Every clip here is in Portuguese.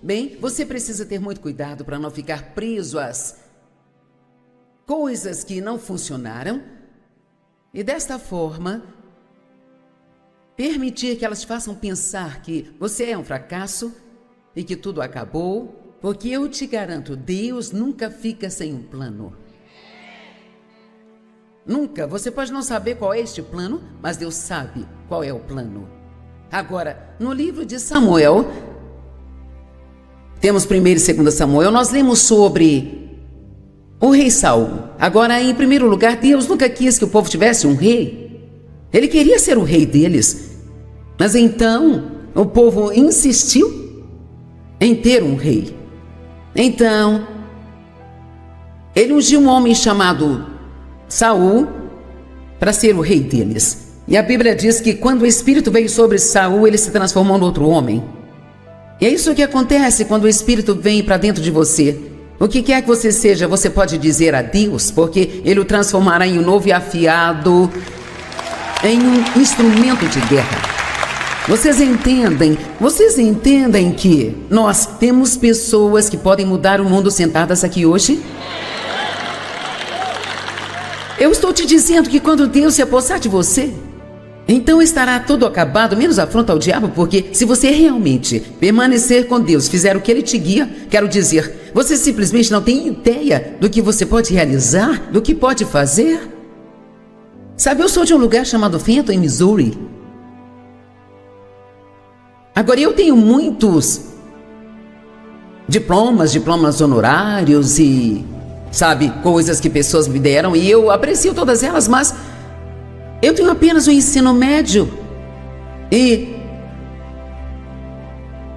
Bem, você precisa ter muito cuidado para não ficar preso às coisas que não funcionaram e, desta forma, permitir que elas façam pensar que você é um fracasso e que tudo acabou, porque eu te garanto, Deus nunca fica sem um plano. Nunca. Você pode não saber qual é este plano, mas Deus sabe qual é o plano. Agora, no livro de Samuel, temos 1º e 2 Samuel, nós lemos sobre o rei Saul. Agora, em primeiro lugar, Deus nunca quis que o povo tivesse um rei. Ele queria ser o rei deles. Mas então, o povo insistiu em ter um rei. Então, ele ungiu um homem chamado Saul para ser o rei deles. E a Bíblia diz que quando o Espírito veio sobre Saul, ele se transformou em outro homem. E é isso que acontece quando o Espírito vem para dentro de você. O que quer que você seja, você pode dizer a Deus, porque Ele o transformará em um novo e afiado, em um instrumento de guerra. Vocês entendem que nós temos pessoas que podem mudar o mundo sentadas aqui hoje? Eu estou te dizendo que quando Deus se apossar de você, então estará tudo acabado, menos afronta ao diabo, porque se você realmente permanecer com Deus, fizer o que Ele te guia, quero dizer, você simplesmente não tem ideia do que você pode realizar, do que pode fazer. Sabe, eu sou de um lugar chamado Fenton, em Missouri. Agora, eu tenho muitos diplomas honorários e, sabe, coisas que pessoas me deram, e eu aprecio todas elas, mas eu tenho apenas o ensino médio e,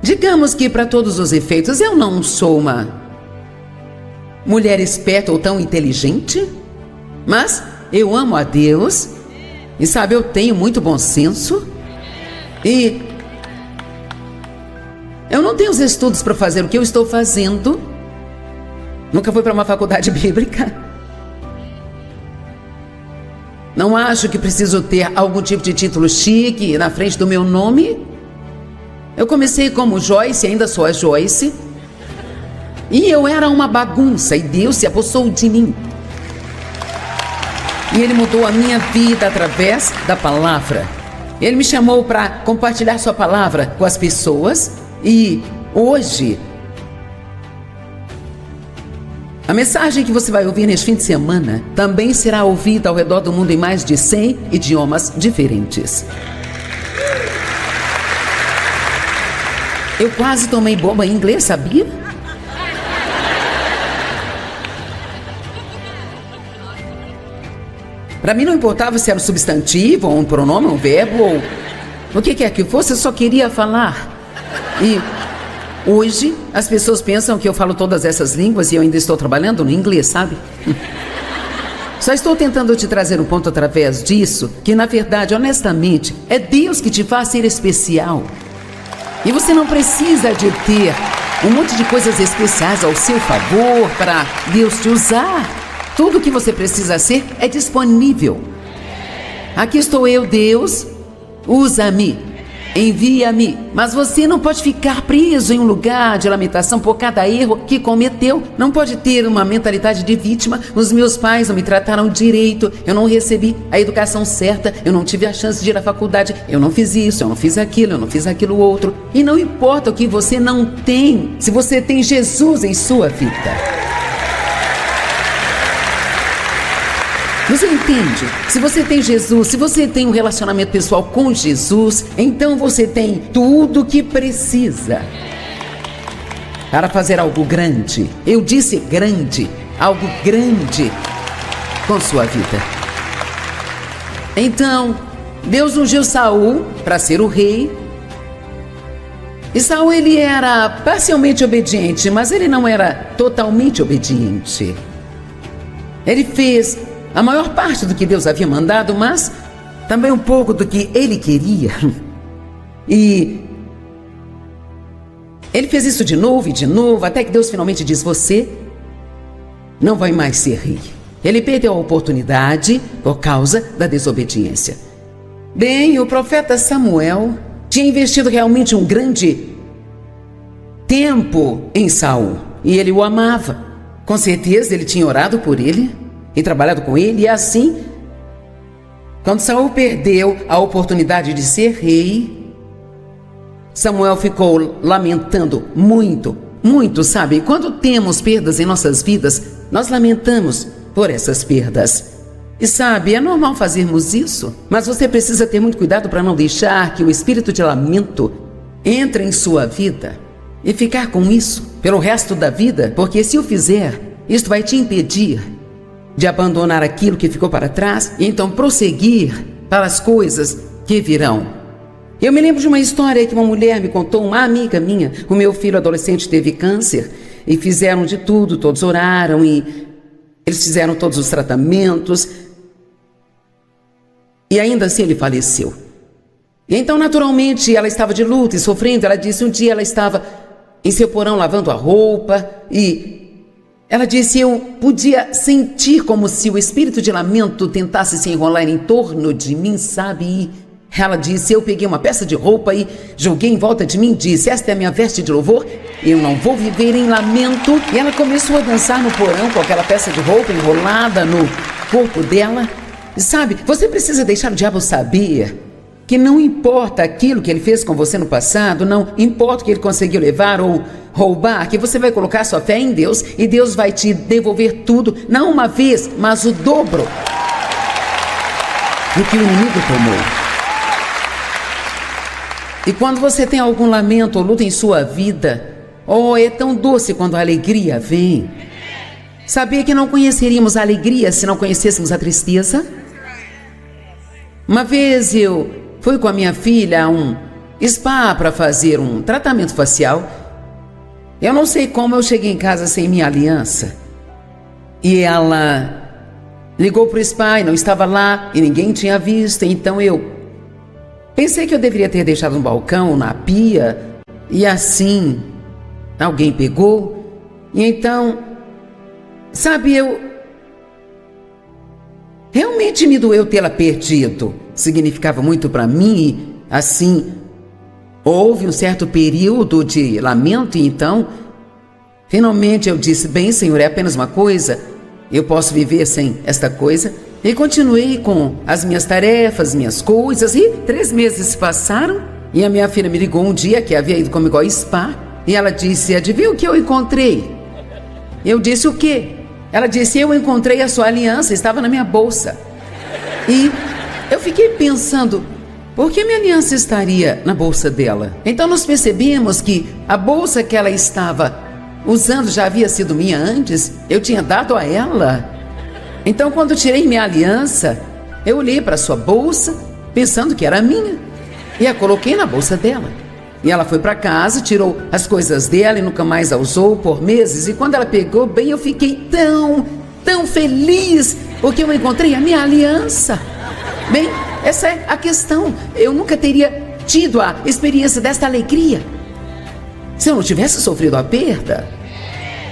digamos que para todos os efeitos, eu não sou uma mulher esperta ou tão inteligente, mas eu amo a Deus e, sabe, eu tenho muito bom senso e eu não tenho os estudos para fazer o que eu estou fazendo, nunca fui para uma faculdade bíblica. Não acho que preciso ter algum tipo de título chique na frente do meu nome. Eu comecei como Joyce, ainda sou a Joyce. E eu era uma bagunça e Deus se apossou de mim. E Ele mudou a minha vida através da palavra. Ele me chamou para compartilhar sua palavra com as pessoas. E hoje, a mensagem que você vai ouvir neste fim de semana também será ouvida ao redor do mundo em mais de 100 idiomas diferentes. Eu quase tomei bomba em inglês, sabia? Para mim não importava se era um substantivo, ou um pronome, um verbo, ou o que quer que fosse, eu só queria falar. E hoje, as pessoas pensam que eu falo todas essas línguas e eu ainda estou trabalhando no inglês, sabe? Só estou tentando te trazer um ponto através disso, que na verdade, honestamente, é Deus que te faz ser especial. E você não precisa de ter um monte de coisas especiais ao seu favor para Deus te usar. Tudo o que você precisa ser é disponível. Aqui estou eu, Deus, usa-me. Envia-me, mas você não pode ficar preso em um lugar de lamentação por cada erro que cometeu. Não pode ter uma mentalidade de vítima. Os meus pais não me trataram direito, eu não recebi a educação certa, eu não tive a chance de ir à faculdade, eu não fiz isso, eu não fiz aquilo, eu não fiz aquilo outro. E não importa o que você não tem, se você tem Jesus em sua vida. Você entende? Se você tem Jesus, se você tem um relacionamento pessoal com Jesus, então você tem tudo o que precisa para fazer algo grande. Eu disse grande, algo grande com sua vida. Então, Deus ungiu Saul para ser o rei. E Saul, ele era parcialmente obediente, mas ele não era totalmente obediente. Ele fez a maior parte do que Deus havia mandado, mas também um pouco do que ele queria. E ele fez isso de novo e de novo, até que Deus finalmente diz: você não vai mais ser rei. Ele perdeu a oportunidade por causa da desobediência. Bem, o profeta Samuel tinha investido realmente um grande tempo em Saul e ele o amava. Com certeza ele tinha orado por ele e trabalhado com ele, e assim, quando Saul perdeu a oportunidade de ser rei, Samuel ficou lamentando muito, sabe? E quando temos perdas em nossas vidas, nós lamentamos por essas perdas. E sabe, é normal fazermos isso, mas você precisa ter muito cuidado para não deixar que o espírito de lamento entre em sua vida e ficar com isso pelo resto da vida, porque se o fizer, isto vai te impedir de abandonar aquilo que ficou para trás e então prosseguir para as coisas que virão. Eu me lembro de uma história que uma mulher me contou, uma amiga minha. O meu filho adolescente teve câncer e fizeram de tudo, todos oraram e eles fizeram todos os tratamentos e ainda assim ele faleceu. E então, naturalmente, ela estava de luto e sofrendo. Ela disse, um dia ela estava em seu porão lavando a roupa e ela disse, eu podia sentir como se o espírito de lamento tentasse se enrolar em torno de mim, sabe? E ela disse, eu peguei uma peça de roupa e joguei em volta de mim e disse, esta é a minha veste de louvor, eu não vou viver em lamento. E ela começou a dançar no porão com aquela peça de roupa enrolada no corpo dela. E sabe, você precisa deixar o diabo saber que não importa aquilo que ele fez com você no passado, não importa o que ele conseguiu levar ou roubar, que você vai colocar sua fé em Deus e Deus vai te devolver tudo, não uma vez, mas o dobro do que o inimigo tomou. E quando você tem algum lamento ou luta em sua vida, oh, é tão doce quando a alegria vem. Sabia que não conheceríamos a alegria se não conhecêssemos a tristeza? Uma vez eu fui com a minha filha a um spa para fazer um tratamento facial. Eu não sei como eu cheguei em casa sem minha aliança. E ela ligou para o spa e não estava lá e ninguém tinha visto. Então eu pensei que eu deveria ter deixado no balcão, na pia. E assim, alguém pegou. E então, sabe, realmente me doeu tê-la perdido. Significava muito para mim, assim, houve um certo período de lamento e então, finalmente eu disse, bem, Senhor, é apenas uma coisa, eu posso viver sem esta coisa. E continuei com as minhas tarefas, minhas coisas, e 3 meses se passaram, e a minha filha me ligou um dia, que havia ido comigo ao spa, e ela disse, adivinha o que eu encontrei? Eu disse, o quê? Ela disse, eu encontrei a sua aliança, estava na minha bolsa. E eu fiquei pensando, por que minha aliança estaria na bolsa dela? Então nós percebemos que a bolsa que ela estava usando já havia sido minha antes, eu tinha dado a ela. Então quando tirei minha aliança, eu olhei para sua bolsa, pensando que era minha, e a coloquei na bolsa dela. E ela foi para casa, tirou as coisas dela e nunca mais a usou por meses. E quando ela pegou, bem, eu fiquei tão feliz, porque eu encontrei a minha aliança. Bem, essa é a questão. Eu nunca teria tido a experiência desta alegria se eu não tivesse sofrido a perda.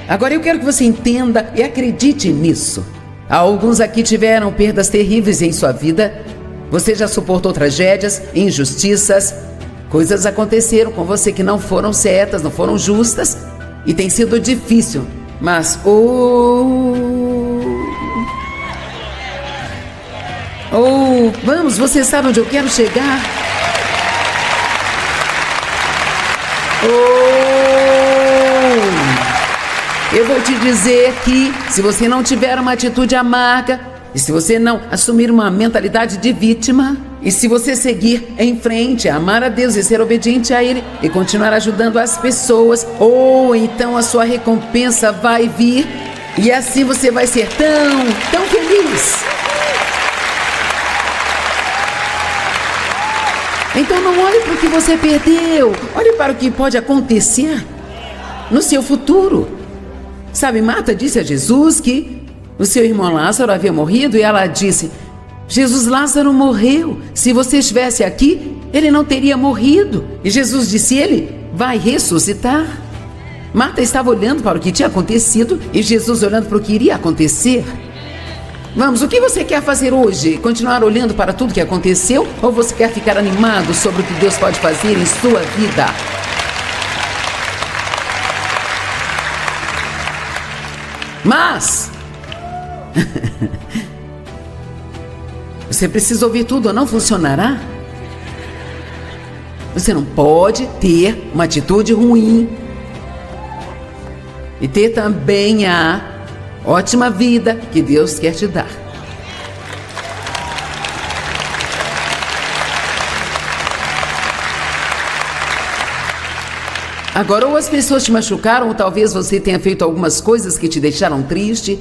Agora eu quero que você entenda e acredite nisso. Alguns aqui tiveram perdas terríveis em sua vida. Você já suportou tragédias, injustiças. Coisas aconteceram com você que não foram certas, não foram justas. E tem sido difícil. Mas, vamos, você sabe onde eu quero chegar? Eu vou te dizer que se você não tiver uma atitude amarga, e se você não assumir uma mentalidade de vítima, e se você seguir em frente, amar a Deus e ser obediente a Ele, e continuar ajudando as pessoas, então a sua recompensa vai vir, e assim você vai ser tão feliz. Então não olhe para o que você perdeu, olhe para o que pode acontecer no seu futuro. Sabe, Marta disse a Jesus que o seu irmão Lázaro havia morrido e ela disse, Jesus, Lázaro morreu, se você estivesse aqui, ele não teria morrido. E Jesus disse, ele vai ressuscitar. Marta estava olhando para o que tinha acontecido e Jesus olhando para o que iria acontecer. Vamos, o que você quer fazer hoje? Continuar olhando para tudo que aconteceu? Ou você quer ficar animado sobre o que Deus pode fazer em sua vida? Mas você precisa ouvir tudo ou não funcionará? Você não pode ter uma atitude ruim e ter também a ótima vida que Deus quer te dar. Agora, ou as pessoas te machucaram, ou talvez você tenha feito algumas coisas que te deixaram triste.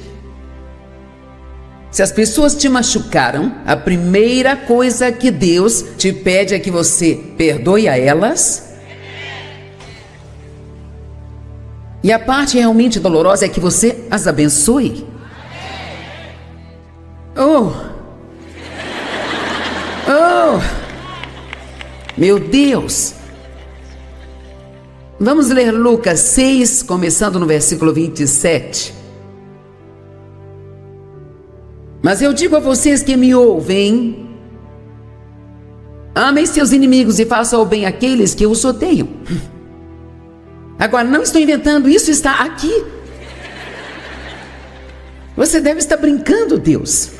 Se as pessoas te machucaram, a primeira coisa que Deus te pede é que você perdoe a elas. E a parte realmente dolorosa é que você as abençoe. Oh! Meu Deus! Vamos ler Lucas 6, começando no versículo 27. Mas eu digo a vocês que me ouvem: amem seus inimigos e façam o bem àqueles que os odeiam. Agora, não estou inventando, isso está aqui. Você deve estar brincando, Deus.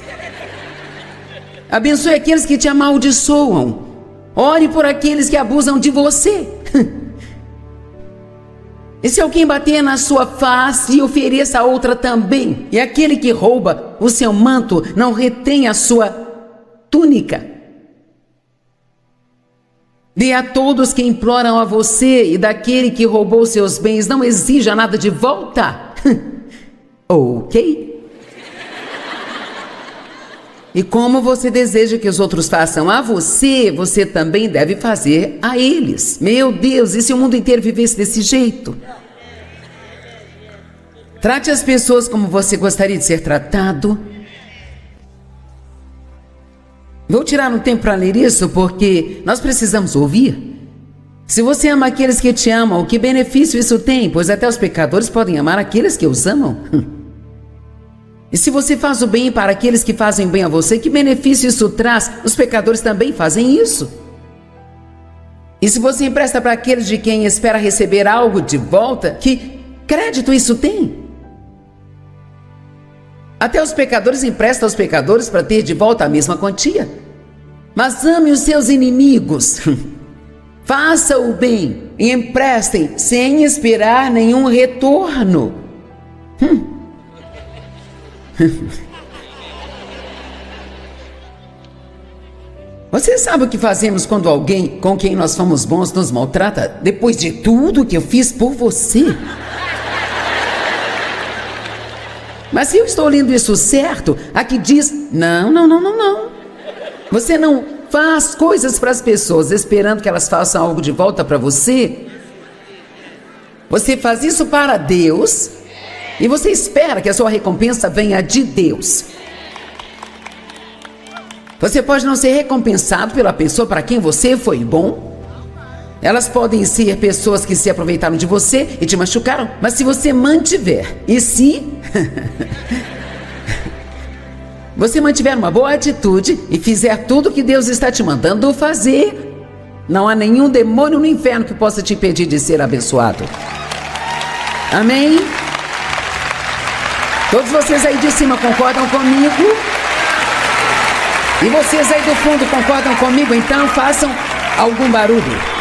Abençoe aqueles que te amaldiçoam. Ore por aqueles que abusam de você. E se alguém bater na sua face, ofereça a outra também. E aquele que rouba o seu manto, não retém a sua túnica. Dê a todos que imploram a você, e daquele que roubou seus bens, não exija nada de volta. Ok? E como você deseja que os outros façam a você, você também deve fazer a eles. Meu Deus, e se o mundo inteiro vivesse desse jeito? Trate as pessoas como você gostaria de ser tratado. Vou tirar um tempo para ler isso, porque nós precisamos ouvir. Se você ama aqueles que te amam, que benefício isso tem? Pois até os pecadores podem amar aqueles que os amam. E se você faz o bem para aqueles que fazem bem a você, que benefício isso traz? Os pecadores também fazem isso. E se você empresta para aqueles de quem espera receber algo de volta, que crédito isso tem? Até os pecadores emprestam aos pecadores para ter de volta a mesma quantia. Mas ame os seus inimigos. Faça o bem e emprestem sem esperar nenhum retorno. Você sabe o que fazemos quando alguém com quem nós fomos bons nos maltrata depois de tudo que eu fiz por você? Mas se eu estou lendo isso certo, aqui diz: não. Você não faz coisas para as pessoas esperando que elas façam algo de volta para você. Você faz isso para Deus e você espera que a sua recompensa venha de Deus. Você pode não ser recompensado pela pessoa para quem você foi bom. Elas podem ser pessoas que se aproveitaram de você e te machucaram, mas se você mantiver, você mantiver uma boa atitude e fizer tudo o que Deus está te mandando fazer, não há nenhum demônio no inferno que possa te impedir de ser abençoado. Amém? Todos vocês aí de cima concordam comigo? E vocês aí do fundo concordam comigo? Então façam algum barulho.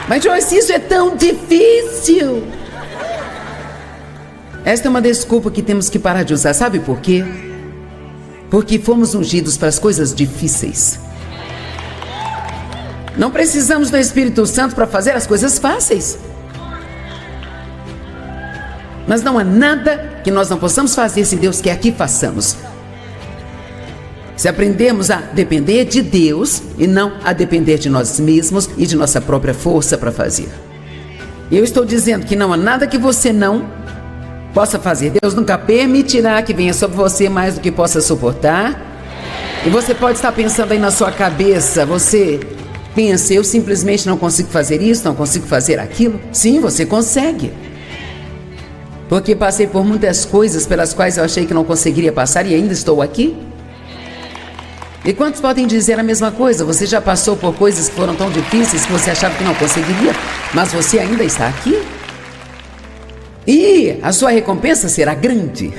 Mas Joyce, isso é tão difícil. Esta é uma desculpa que temos que parar de usar. Sabe por quê? Porque fomos ungidos para as coisas difíceis. Não precisamos do Espírito Santo para fazer as coisas fáceis. Mas não há nada que nós não possamos fazer se Deus quer que façamos. Se aprendemos a depender de Deus e não a depender de nós mesmos e de nossa própria força para fazer. Eu estou dizendo que não há nada que você não possa fazer. Deus nunca permitirá que venha sobre você mais do que possa suportar. E você pode estar pensando aí na sua cabeça, você pensa: eu simplesmente não consigo fazer isso, não consigo fazer aquilo. Sim, você consegue. Porque passei por muitas coisas pelas quais eu achei que não conseguiria passar e ainda estou aqui? E quantos podem dizer a mesma coisa? Você já passou por coisas que foram tão difíceis que você achava que não conseguiria, mas você ainda está aqui? E a sua recompensa será grande.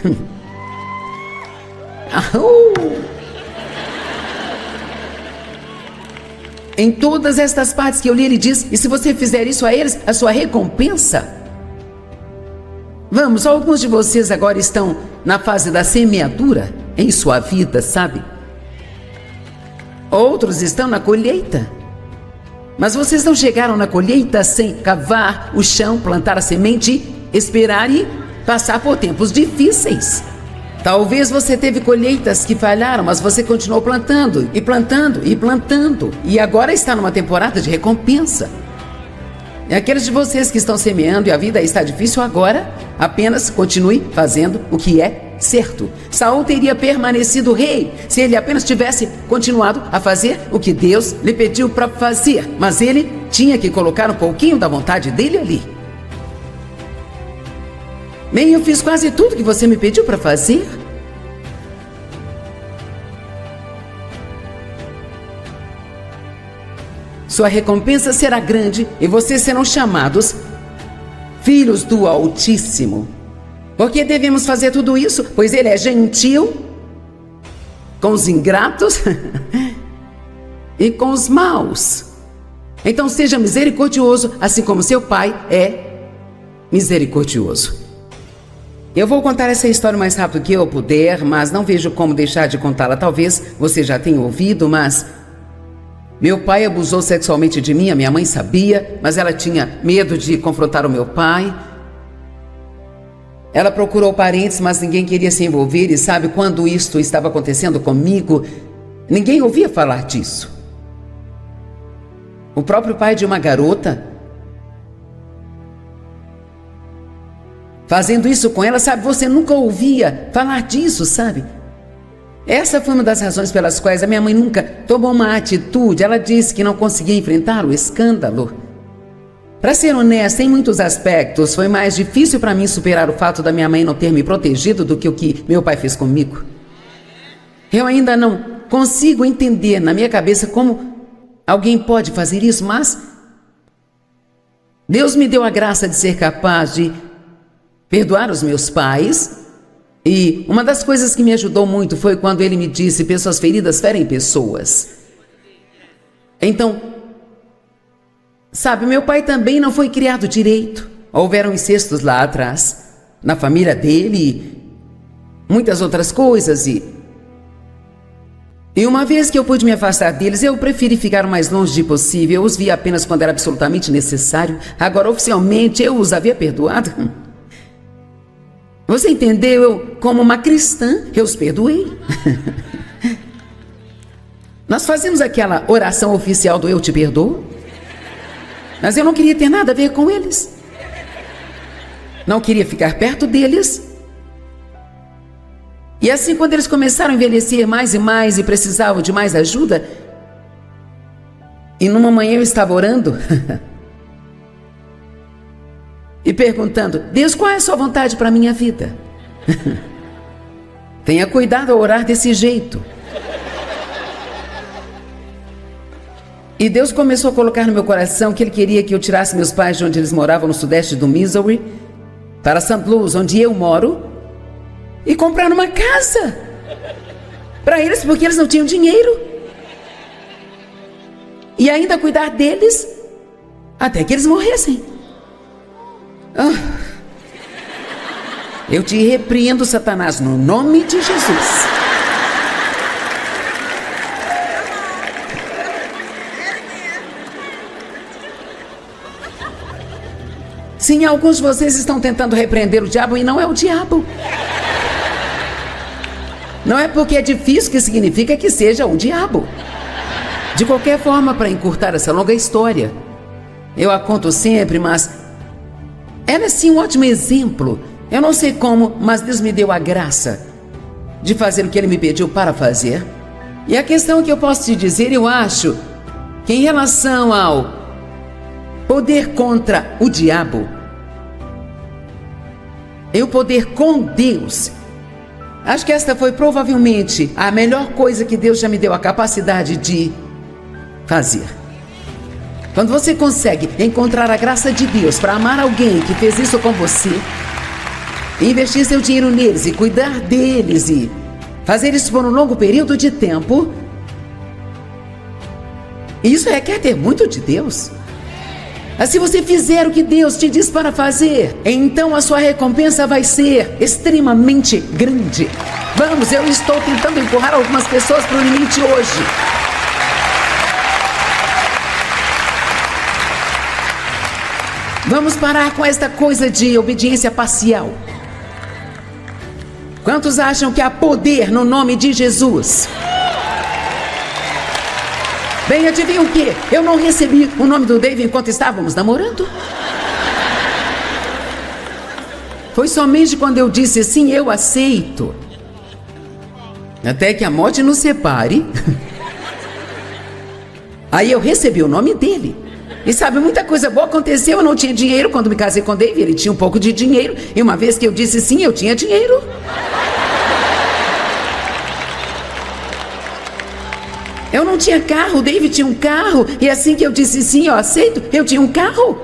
Em todas estas partes que eu li, ele diz: e se você fizer isso a eles, a sua recompensa? Vamos, alguns de vocês agora estão na fase da semeadura em sua vida, sabe? Outros estão na colheita. Mas vocês não chegaram na colheita sem cavar o chão, plantar a semente, esperar e passar por tempos difíceis. Talvez você teve colheitas que falharam, mas você continuou plantando e plantando e plantando. E agora está numa temporada de recompensa. E aqueles de vocês que estão semeando e a vida está difícil agora, apenas continue fazendo o que é certo. Saul teria permanecido rei se ele apenas tivesse continuado a fazer o que Deus lhe pediu para fazer. Mas ele tinha que colocar um pouquinho da vontade dele ali. Bem, eu fiz quase tudo que você me pediu para fazer. Sua recompensa será grande e vocês serão chamados filhos do Altíssimo. Por que devemos fazer tudo isso? Pois ele é gentil com os ingratos e com os maus. Então seja misericordioso, assim como seu pai é misericordioso. Eu vou contar essa história o mais rápido que eu puder, mas não vejo como deixar de contá-la. Talvez você já tenha ouvido, mas meu pai abusou sexualmente de mim, a minha mãe sabia, mas ela tinha medo de confrontar o meu pai. Ela procurou parentes, mas ninguém queria se envolver, e sabe, quando isto estava acontecendo comigo, ninguém ouvia falar disso. O próprio pai de uma garota fazendo isso com ela, sabe, você nunca ouvia falar disso, sabe? Essa foi uma das razões pelas quais a minha mãe nunca tomou uma atitude. Ela disse que não conseguia enfrentar o escândalo. Para ser honesta, em muitos aspectos, foi mais difícil para mim superar o fato da minha mãe não ter me protegido do que o que meu pai fez comigo. Eu ainda não consigo entender na minha cabeça como alguém pode fazer isso, mas Deus me deu a graça de ser capaz de perdoar os meus pais. E uma das coisas que me ajudou muito foi quando ele me disse: pessoas feridas ferem pessoas. Então, sabe, meu pai também não foi criado direito. Houveram incestos lá atrás, na família dele, e muitas outras coisas. E uma vez que eu pude me afastar deles, eu preferi ficar o mais longe possível. Eu os via apenas quando era absolutamente necessário. Agora, oficialmente, eu os havia perdoado. Você entendeu? Eu, como uma cristã, eu os perdoei. Nós fazemos aquela oração oficial do eu te perdoo. Mas eu não queria ter nada a ver com eles. Não queria ficar perto deles. E assim, quando eles começaram a envelhecer mais e mais e precisavam de mais ajuda, e numa manhã eu estava orando e perguntando: Deus, qual é a sua vontade para a minha vida? Tenha cuidado ao orar desse jeito. E Deus começou a colocar no meu coração que Ele queria que eu tirasse meus pais de onde eles moravam, no sudeste do Missouri, para St. Louis, onde eu moro, e comprar uma casa para eles, porque eles não tinham dinheiro, e ainda cuidar deles até que eles morressem. Eu te repreendo, Satanás, no nome de Jesus. Sim, alguns de vocês estão tentando repreender o diabo e não é o diabo. Não é porque é difícil que significa que seja o diabo. De qualquer forma, para encurtar essa longa história, eu a conto sempre, mas ela é sim um ótimo exemplo. Eu não sei como, mas Deus me deu a graça de fazer o que Ele me pediu para fazer. E a questão que eu posso te dizer, eu acho que em relação ao poder contra o diabo, e o poder com Deus. Acho que esta foi provavelmente a melhor coisa que Deus já me deu a capacidade de fazer. Quando você consegue encontrar a graça de Deus para amar alguém que fez isso com você, investir seu dinheiro neles e cuidar deles e fazer isso por um longo período de tempo, isso requer ter muito de Deus. Mas se você fizer o que Deus te diz para fazer, então a sua recompensa vai ser extremamente grande. Vamos, eu estou tentando empurrar algumas pessoas para o limite hoje. Vamos parar com esta coisa de obediência parcial. Quantos acham que há poder no nome de Jesus? Bem, adivinha o quê? Eu não recebi o nome do Dave enquanto estávamos namorando. Foi somente quando eu disse sim, eu aceito. Até que a morte nos separe. Aí eu recebi o nome dele. E sabe, muita coisa boa aconteceu. Eu não tinha dinheiro quando me casei com o Dave. Ele tinha um pouco de dinheiro. E uma vez que eu disse sim, eu tinha dinheiro. Eu não tinha carro, o Dave tinha um carro. E assim que eu disse sim, eu aceito, eu tinha um carro.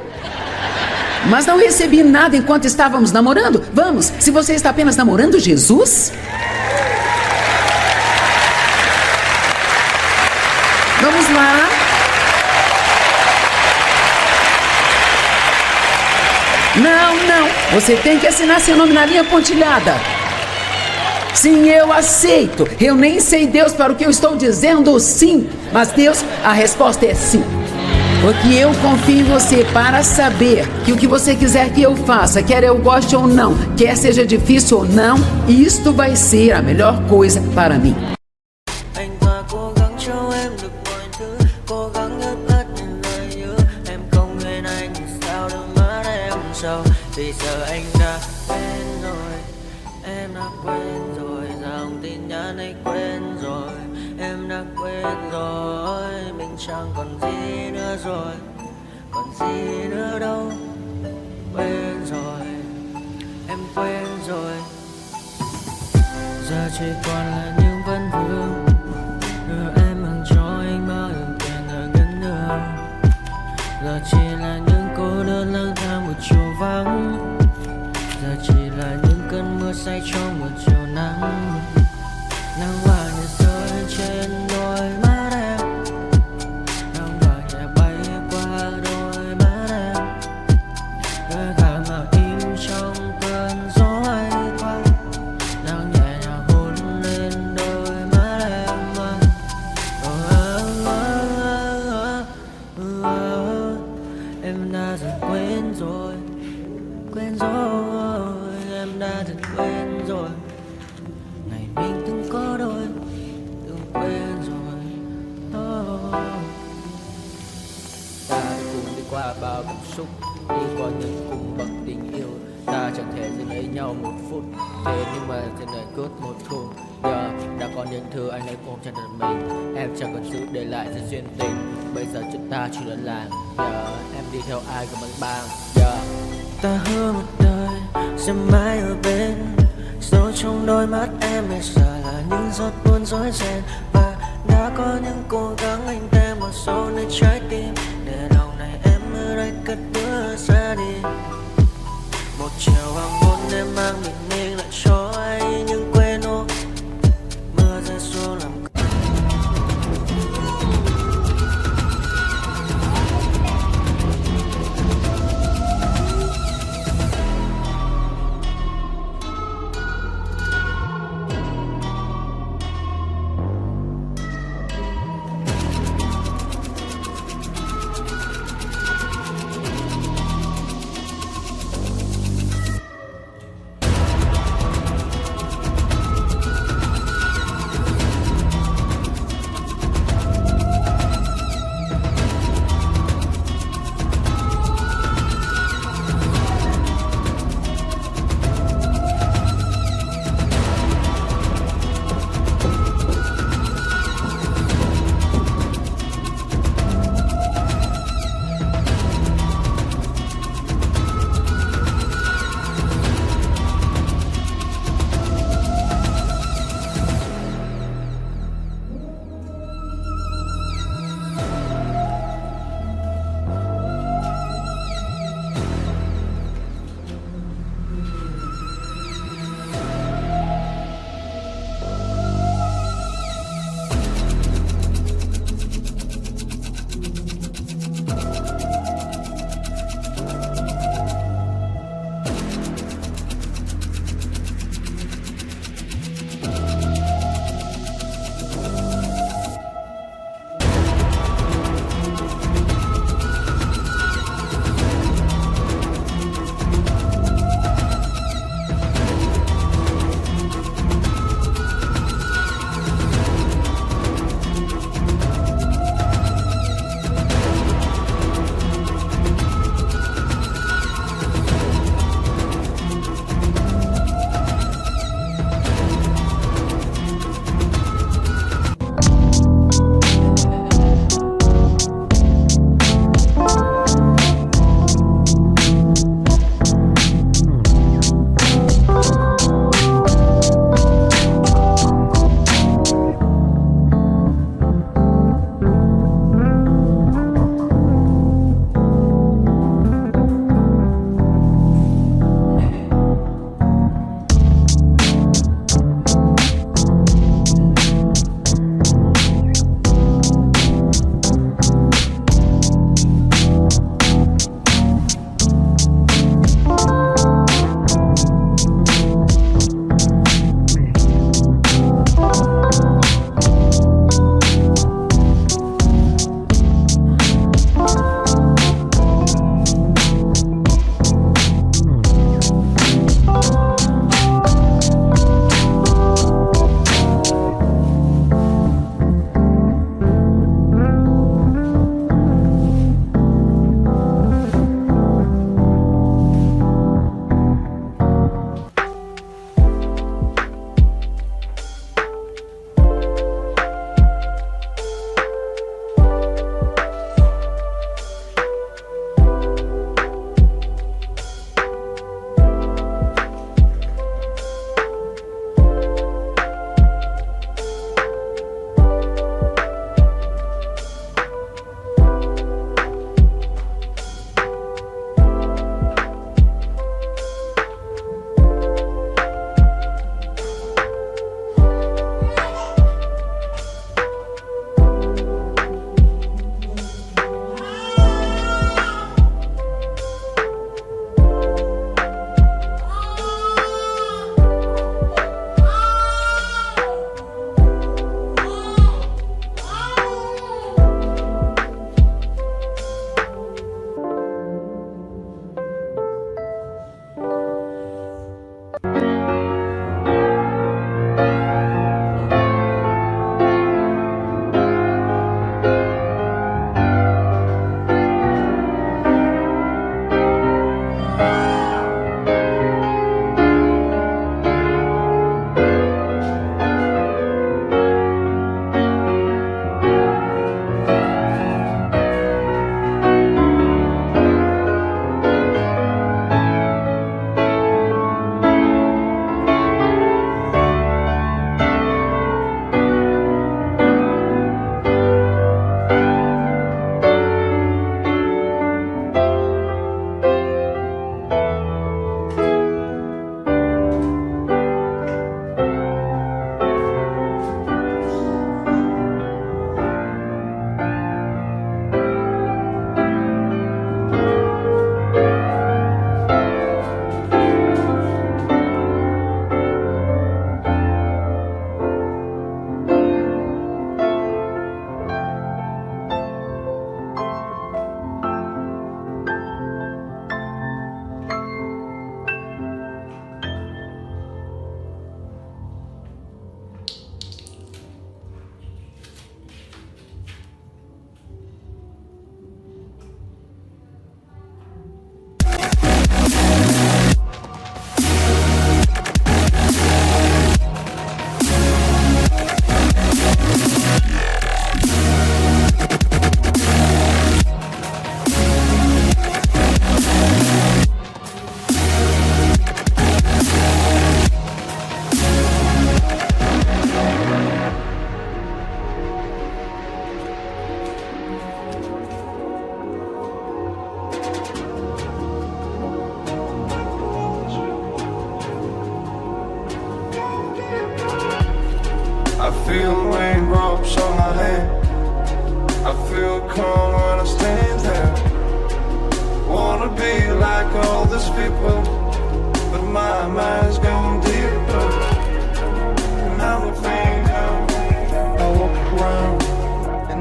Mas não recebi nada enquanto estávamos namorando. Vamos, se você está apenas namorando Jesus, vamos lá. Não. Você tem que assinar seu nome na linha pontilhada. Sim, eu aceito. Eu nem sei, Deus, para o que eu estou dizendo sim. Mas Deus, a resposta é sim. Porque eu confio em você para saber que o que você quiser que eu faça, quer eu goste ou não, quer seja difícil ou não, isto vai ser a melhor coisa para mim. Vì giờ anh đã quen rồi, em đã quên rồi, dòng tin nhắn anh quên rồi, em đã quên rồi, mình chẳng còn gì nữa rồi, còn gì nữa đâu, quên rồi, em quên rồi, giờ chỉ còn là những vấn vương, đưa em mang cho anh bao nhiêu tiền ở gần đường, giờ chỉ là những cô đơn lang thang một chiều vắng. Giờ chỉ là những cơn mưa say trong một chiều nắng. Nắng vàng nhẹ rơi trên đôi mắt em, nắng vàng nhẹ bay qua đôi mắt em, đôi gà mà im trong cơn gió hay qua. Nắng nhẹ nhàng hôn lên đôi mắt em. Em đã dần quên rồi, quên rồi, em đã dần quên rồi. Ngày mình từng có đôi, từng quên rồi. Ta đã cùng đi qua bao cảm xúc, đi qua những cung bậc tình yêu. Ta chẳng thể dừng lấy nhau một phút, thế nhưng mà trên đời cướp một thu. Giờ đã có những thứ anh ấy ôm trong đời mình, em chẳng cần giữ để lại sự duyên tình. Bây giờ chúng ta chỉ đơn làng, giờ em đi theo ai cũng bằng bang. Giờ ta hứa một đời sẽ mãi ở bên, rồi trong đôi mắt em bây giờ là những giọt buồn rối ren. Và đã có những cố gắng anh thêm một số nơi trái tim, để lòng này em ở đây cất bước ra đi. Một chiều hoàng hôn em mang bình minh lại cho anh những quên ô, mưa rơi xuống làm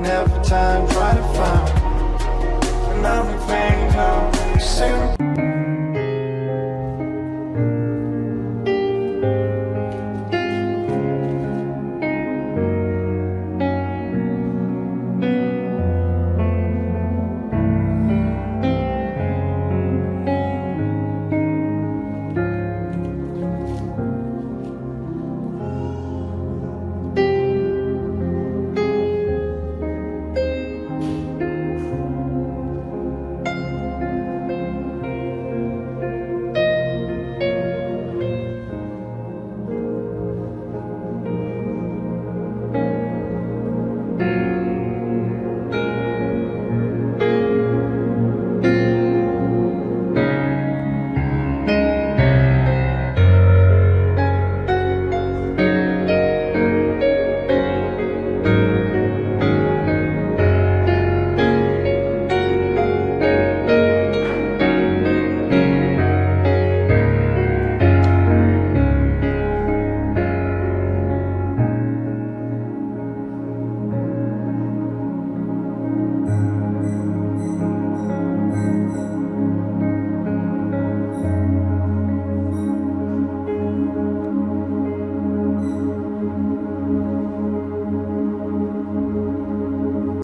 every time try to find another thing to say.